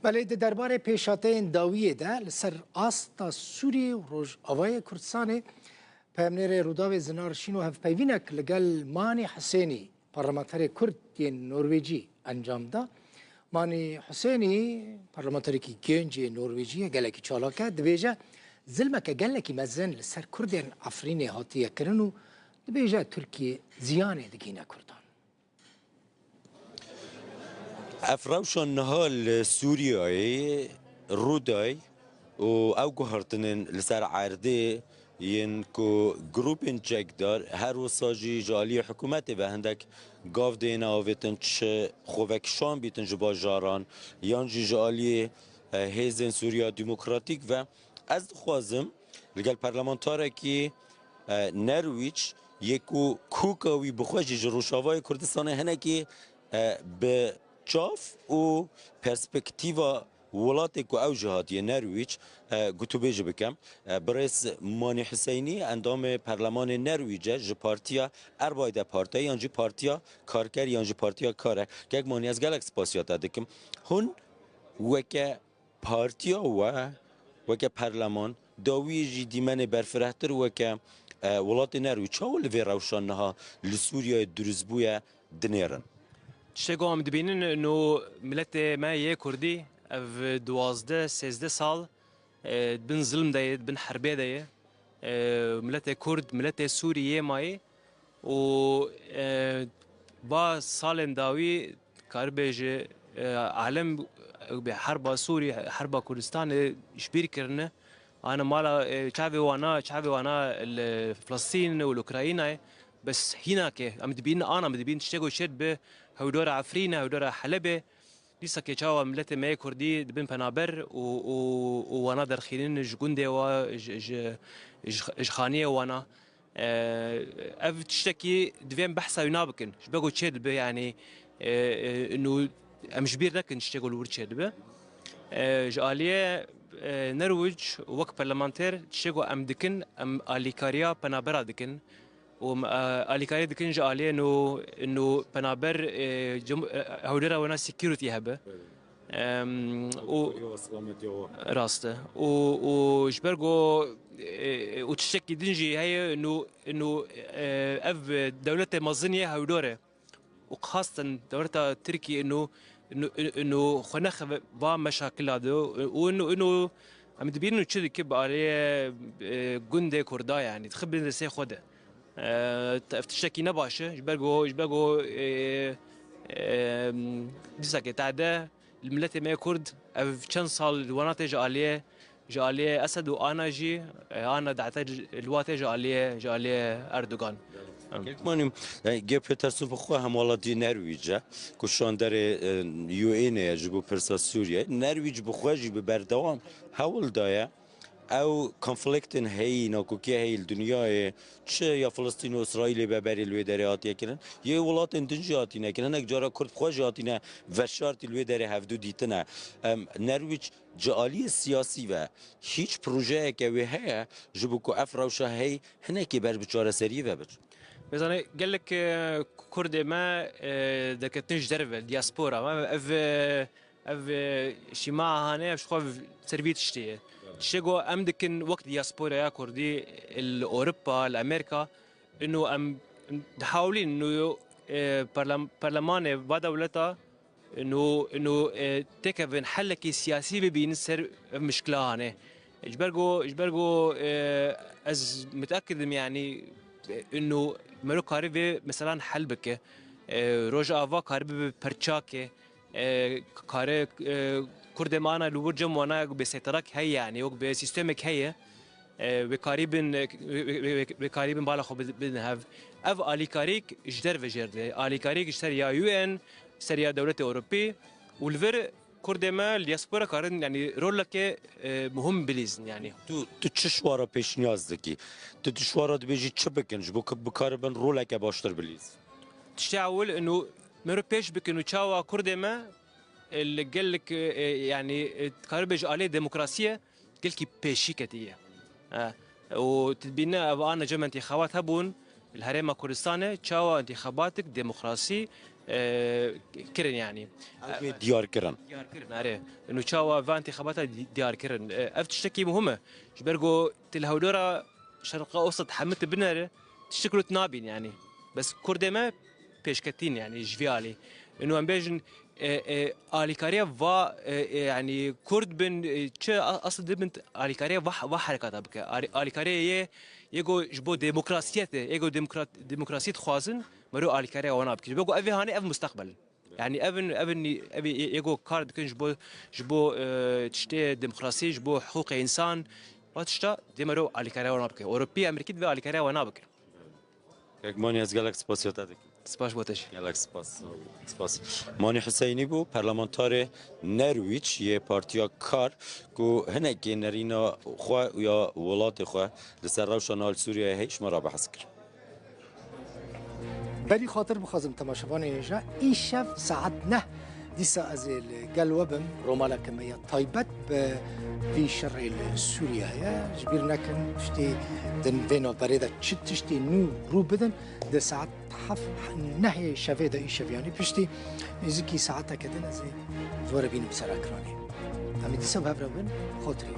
بله درباره پیشاتین داویه ده لسر آستا سوری و روژ آوای کردستانه پیامنیر روداو زنارشین و هفپیوینک لگل مانی حسینی پارلمانتر کرد نروژی انجام ده. مانی حسینی پارلمانتری کی گنج نروژی گلکی چالاکه دویجه ظلمک گلکی مزن لسر کردین افرین هاتیه کرنو دویجه ترکیه زیانه دگینه کردان. افراوشان نهال سوریای رودای و او گهرتنن لسر عرده ینکو گروپین چک دار هر وساجی جالی حکومت و هندک گاف دینا آویتن چه خوک شام بیتن جبا جاران یانجی جالی هیزن سوریا دموکراتیک و از خوازم لگل پارلمانتاره که نرویج یکو کوکاوی بخواجی جروشاوای کردستان هنکی به چاف و پرسپکتیوا ولاتی که او جهادی نرویج گوتو بیج بکم برئیس مانی حسینی اندام پارلمان نرویج ج پارتیا اربایده پارتیا یانجی پارتیا کارکر یانجی پارتیا کاره که مانی از گلکس پاسیات دکم هون وکه پارتیا وکه پارلمان داویجی دیمن برفرهتر وکه ولات نرویج چاول وی روشانها لسوریا درزبویا دنیرن تشتكو عم دبينن انه ملت ما هي كردي في 12 سال بن ظلم داي بن حربيه داي ملت كرد ملت سوريا ماي و با سالن داوي كاربيج عالم بحرب سوريا حرب كردستان شبير كرنه انا مالا شعبي وانا فلسطين والاوكرانيا بس هناك عم دبين انا عم دبين تشتغل شد به هودورا عفرينه هودورا حلبه لسه كيتشاوا ملت ما كردي دبن بنابر وانا درخيلين جوندي و خانيه وانا اف تشتكي دفين بحثا ينابكن شبقوا تشد به يعني انه امشبير لكن تشتغل ورتشد به جاليه نرويج وك برلمانتر تشتغل ام دكن ام اليكاريا بنابرا دكن و اليكاريا دكن جاليه انه بنابر هودرا وانا سكيورتي هبه راسته و جبرجو وتشتكي دنجي هي انه اف دولة مازنية هودوره وخاصة دولة تركيا انه خناخ با مشاكل هذا وانه عم تبين انه كذا كب عليه جندي كردا يعني تخبي نسي خده تشتكي نباشه جبرجو ديسك تعدا الملت ما كرد في كم صال وناتج جاليه اسد وانا انا دعتج الوقت جاليه اردوغان مانیم گپ پترسون بخواه هم والا دی نرویجه کشان در یو اینه جبو پرسا سوریه نرویج بخواه جی بردوام حول دایه او کنفلیکتن هی ناکوکی هی دنیای چه یا فلسطین و اسرائیل ببری لوی دری آتیه کنن یه ولات اندنجی آتی نه کنن اک جارا کرد خوش آتی نه و شرط لوی دری هفدو دیته نه نرویج جالی سیاسی و هیچ پروژه که وی هیا جبو که افراوشه هی هنه که بر بچاره سریه و بچ مثلا قال لك كرد ما دكتنج درفل دياسبورا ما اف شماعة هنا شخوف سرفيت شتيه تشيغو ام دكن وقت دياسبورا يا كردي الاوروبا الامريكا انه ام حاولين انه برلمان با دولتا انه تكفن حلكي سياسي بين سر مشكله هنا اجبرجو از متاكد يعني انه مرو کاری مثلا حل بکه روز آوا کاری به پرچاکه کاری کرد مانا لورجم وانا به سترک هی یعنی و به سیستمک هیه به کاری بن بالا خو بدن هف اف آلی کاریک جدر و جرده آلی کاریک جدر یا یو ان سر یا دولت اوروبی ولور کرد ما دیاسپورا کارن يعني رولك مهم بليزن يعني تو چشوارا پیش نیاز دکی تو چشوارا دبیجی چه بکنج بو بکاربن رولک باشتر بلیز تشتعول انه مرو پیش بکنو چاوا کرد ما اللي قال لك يعني كاربج عليه ديمقراطيه قال لك بيشي كتيه وتبينا انا جمع انتخابات هبون الهرم كردستان تشاوا انتخاباتك ديمقراطي كرن يعني ديار كرن ديار كرن اره انه تشاوا فانتي خبطها ديار كرن اف تشتكي مهمه جبرجو تلهودورا شرق اوسط حمت بنر تشتكلوا تنابين يعني بس كرد ما بيشكتين يعني جفيالي انه ام بيجن اليكاريا فا يعني كرد بن اصل بنت اليكاريا فا حركات بك اليكاريا يجو جبو ديمقراطيته يجو ديمقراطيه خوازن مرو اليكاريا وانا بك بيجو افي هاني اف مستقبل يعني ابن يجو كارد كن جبو تشتي ديمقراطيه جبو حقوق انسان واتشتا ديمرو اليكاريا وانا بك اوروبي امريكي في اليكاريا وانا بك ماني از گلک سپاسیاتک سپاس بوتش گلک سپاس مانی حسینی بو پارلمانتار نرویج یه پارتیا کار کو هنگی نرینا خو یا ولات خو لسر روشنال سوریه هیچ مرا بحث کرد بری خاطر بخوازم تماشاوان اینجا ای شب ساعت 9 دیسا از القلوبم رومالا كمية طيبت في شرع سوريا يا جبير نكن تشتي دن فينو بريدة تشتي نو رو بدن ده ساعت حف نهي شفيدة اي شفياني بشتي يزكي ساعتها كدن زي فورا بين بسراكراني همي ديسا بهبرا بن خاطري